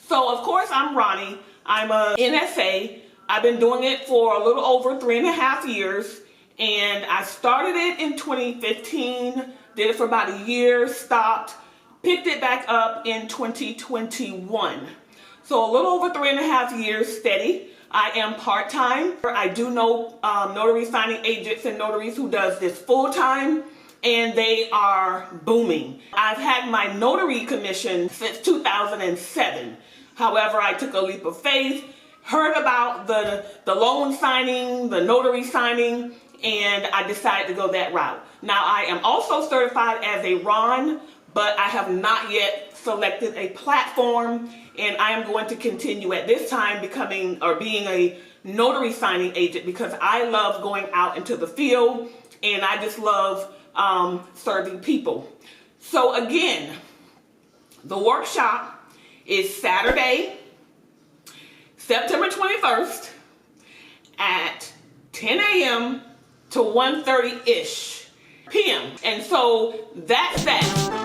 So of course I'm Ronnie. I'm a NSA. I've been doing it for a little over 3.5 years, and I started it in 2015, did it for about a year, stopped, picked it back up in 2021. So a little over 3.5 years steady. I am part-time. I do know notary signing agents and notaries who does this full-time, and they are booming. I've had my notary commission since 2007. However, I took a leap of faith, heard about the loan signing, the notary signing, and I decided to go that route. Now, I am also certified as a RON, but I have not yet selected a platform, and I am going to continue at this time being a notary signing agent because I love going out into the field, and I just love serving people. So again, the workshop is Saturday, September 21st at 10 a.m. to 1:30-ish p.m. And so that's that.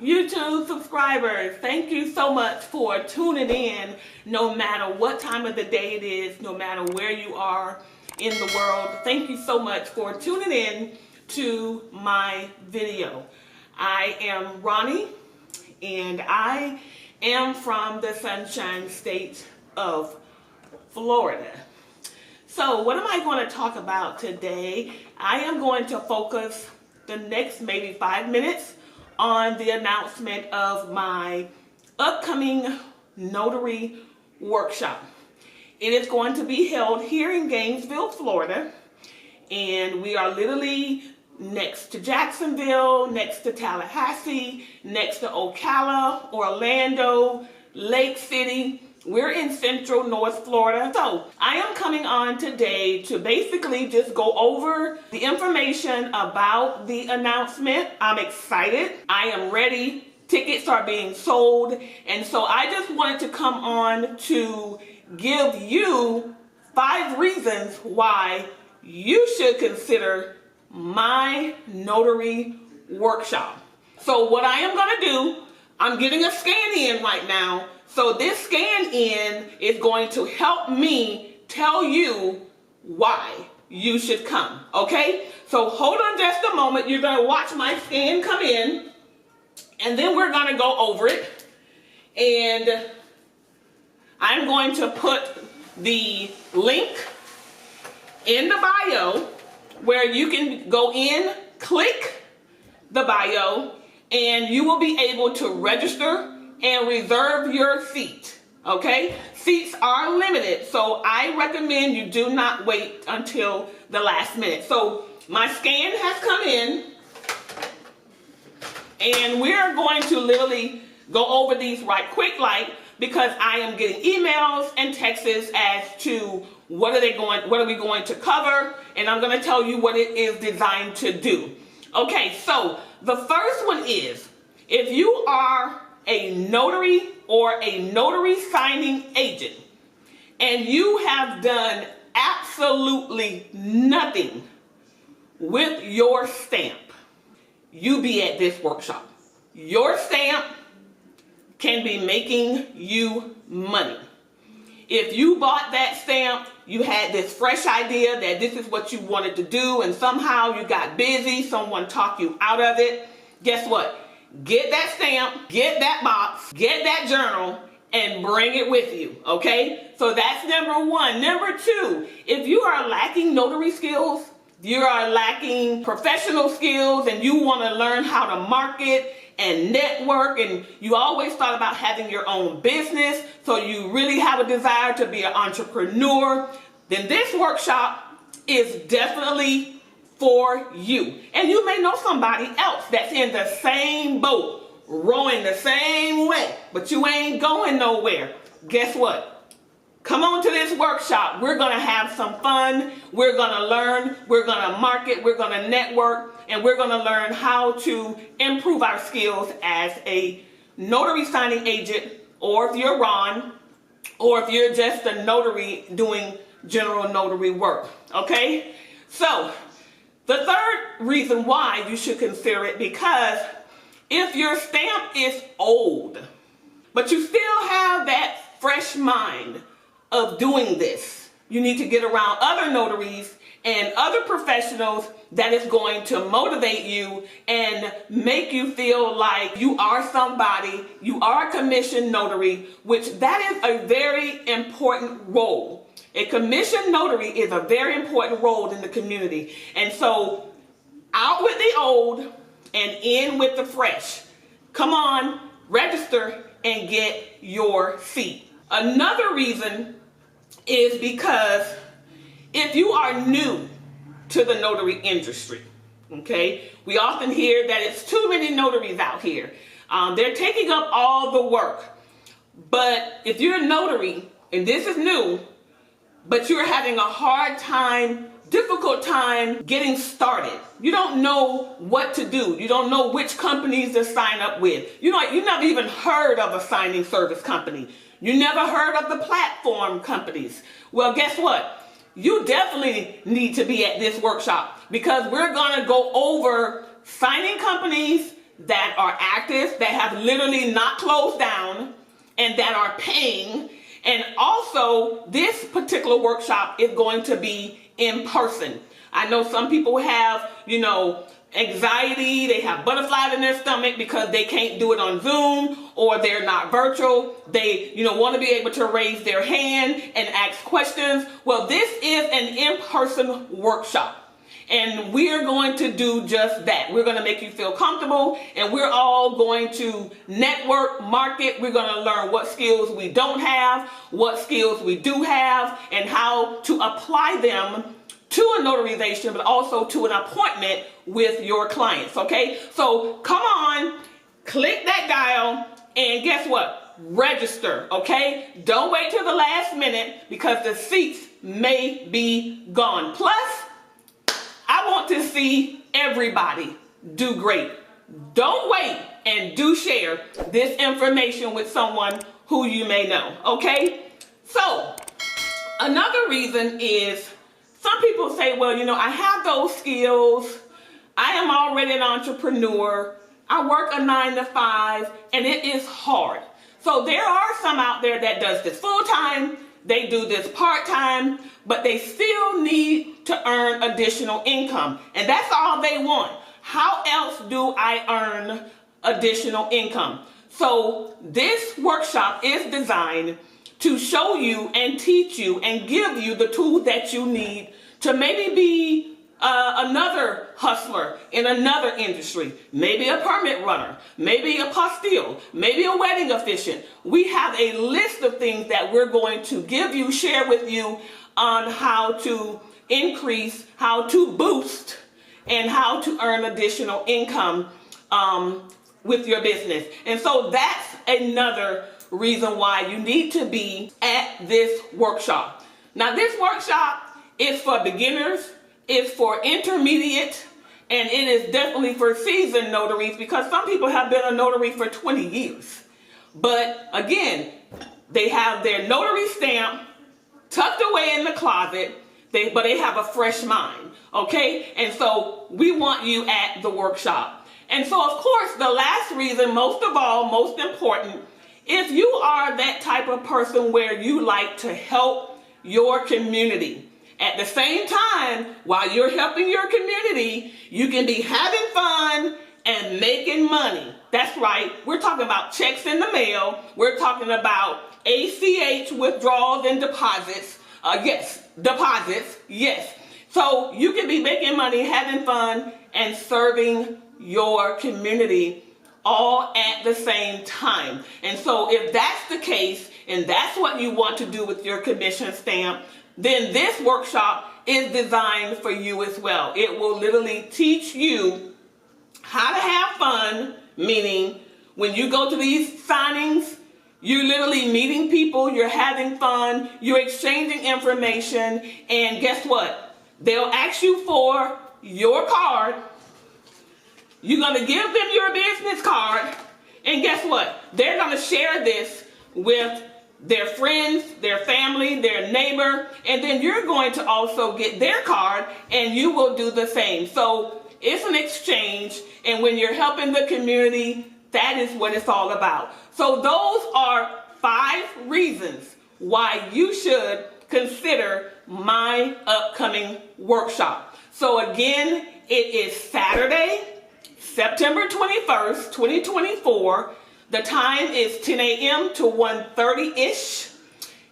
YouTube subscribers, thank you so much for tuning in no matter what time of the day it is, no matter where you are in the world. Thank you so much for tuning in to my video. I am Ronnie, and I am from the Sunshine State of Florida. So what am I going to talk about today? I am going to focus the next maybe 5 minutes on the announcement of my upcoming notary workshop. It is going to be held here in Gainesville, Florida, and we are literally next to Jacksonville, next to Tallahassee, next to Ocala, Orlando, Lake City. We're in Central North Florida. So I am coming on today to basically just go over the information about the announcement. I'm excited. I am ready. Tickets are being sold. And so I just wanted to come on to give you 5 reasons why you should consider my notary workshop. So what I am going to do, I'm getting a scan in right now. So this scan in is going to help me tell you why you should come, okay? So hold on just a moment. You're going to watch my scan come in, and then we're going to go over it. And I'm going to put the link in the bio where you can go in, click the bio, and you will be able to register and reserve your seat, okay? Seats are limited, so I recommend you do not wait until the last minute. So my scan has come in, and we're going to literally go over these right quick because I am getting emails and texts as to what are we going to cover, and I'm going to tell you what it is designed to do. Okay, so the first one is, if you are a notary or a notary signing agent and you have done absolutely nothing with your stamp, you be at this workshop. Your stamp can be making you money. If you bought that stamp, you had this fresh idea that this is what you wanted to do, and somehow you got busy, someone talked you out of it. Guess what? Get that stamp, get that box, get that journal, and bring it with you, okay? So that's number 1. Number 2, if you are lacking notary skills, you are lacking professional skills, and you want to learn how to market and network, and you always thought about having your own business, so you really have a desire to be an entrepreneur, then this workshop is definitely for you. And you may know somebody else that's in the same boat, rowing the same way, but you ain't going nowhere. Guess what? come on to this workshop. We're going to have some fun. We're going to learn. We're going to market. We're going to network. And we're going to learn how to improve our skills as a notary signing agent, or if you're Ron, or if you're just a notary doing general notary work. Okay? So, the third reason why you should consider it, because if your stamp is old, but you still have that fresh mind of doing this, you need to get around other notaries and other professionals that is going to motivate you and make you feel like you are somebody, you are a commissioned notary, which that is a very important role. A commissioned notary is a very important role in the community. And so, out with the old and in with the fresh. Come on, register and get your seat. Another reason is because if you are new to the notary industry, okay, we often hear that it's too many notaries out here. They're taking up all the work. But if you're a notary, and this is new, but you're having a hard time, difficult time getting started. You don't know what to do. You don't know which companies to sign up with. You never even heard of a signing service company. You never heard of the platform companies. Well, guess what? You definitely need to be at this workshop, because we're going to go over signing companies that are active, that have literally not closed down, and that are paying. And also, this particular workshop is going to be in person. I know some people have, anxiety, they have butterflies in their stomach because they can't do it on Zoom, or they're not virtual. They, want to be able to raise their hand and ask questions. Well, this is an in-person workshop. And we're going to do just that. We're going to make you feel comfortable, and we're all going to network, market. We're going to learn what skills we don't have, what skills we do have, and how to apply them to a notarization, but also to an appointment with your clients, okay? So come on, click that dial, and guess what? Register, okay? Don't wait till the last minute, because the seats may be gone. Plus, I want to see everybody do great. Don't wait, and do share this information with someone who you may know, okay? So, another reason is, some people say, well, I have those skills. I am already an entrepreneur. I work a 9 to 5, and it is hard. So there are some out there that does this full-time. They do this part-time, but they still need to earn additional income. And that's all they want. How else do I earn additional income? So this workshop is designed to show you and teach you and give you the tools that you need to maybe be another hustler in another industry, maybe a permit runner, maybe a apostille, maybe a wedding officiant. We have a list of things that we're going to give you, share with you on how to increase, how to boost, and how to earn additional income with your business. And so that's another reason why you need to be at this workshop. Now, this workshop is for beginners, it's for intermediate, and it is definitely for seasoned notaries, because some people have been a notary for 20 years. But again, they have their notary stamp tucked away in the closet, but they have a fresh mind, okay? And so we want you at the workshop. And so, of course, the last reason, most of all, most important, if you are that type of person where you like to help your community, at the same time, while you're helping your community, you can be having fun and making money. That's right. We're talking about checks in the mail. We're talking about ACH withdrawals and deposits. Deposits. Yes. So you can be making money, having fun, and serving your community all at the same time. And so if that's the case, and that's what you want to do with your commission stamp, then this workshop is designed for you as well. It will literally teach you how to have fun, meaning when you go to these signings You're literally meeting people, you're having fun, you're exchanging information, and guess what? They'll ask you for your card. You're going to give them your business card, and guess what? They're going to share this with their friends, their family, their neighbor, and then you're going to also get their card, and you will do the same. So it's an exchange, and when you're helping the community, that is what it's all about. So those are 5 reasons why you should consider my upcoming workshop. So again, it is Saturday, September 21st, 2024. The time is 10 a.m. to 1:30-ish.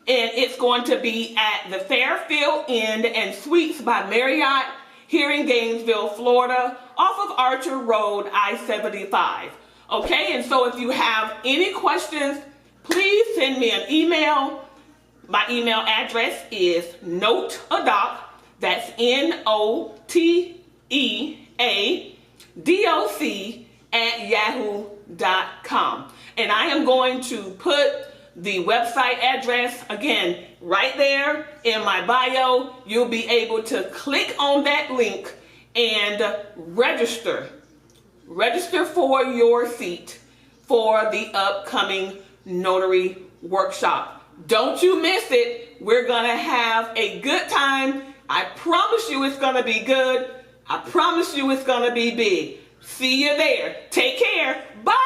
And it's going to be at the Fairfield Inn and Suites by Marriott here in Gainesville, Florida, off of Archer Road, I-75. Okay, and so if you have any questions, please send me an email. My email address is noteadoc, that's NOTEADOC @yahoo.com. And I am going to put the website address, again, right there in my bio. You'll be able to click on that link and register for your seat for the upcoming notary workshop. Don't you miss it. We're going to have a good time. I promise you it's going to be good. I promise you it's going to be big. See you there. Take care. Bye.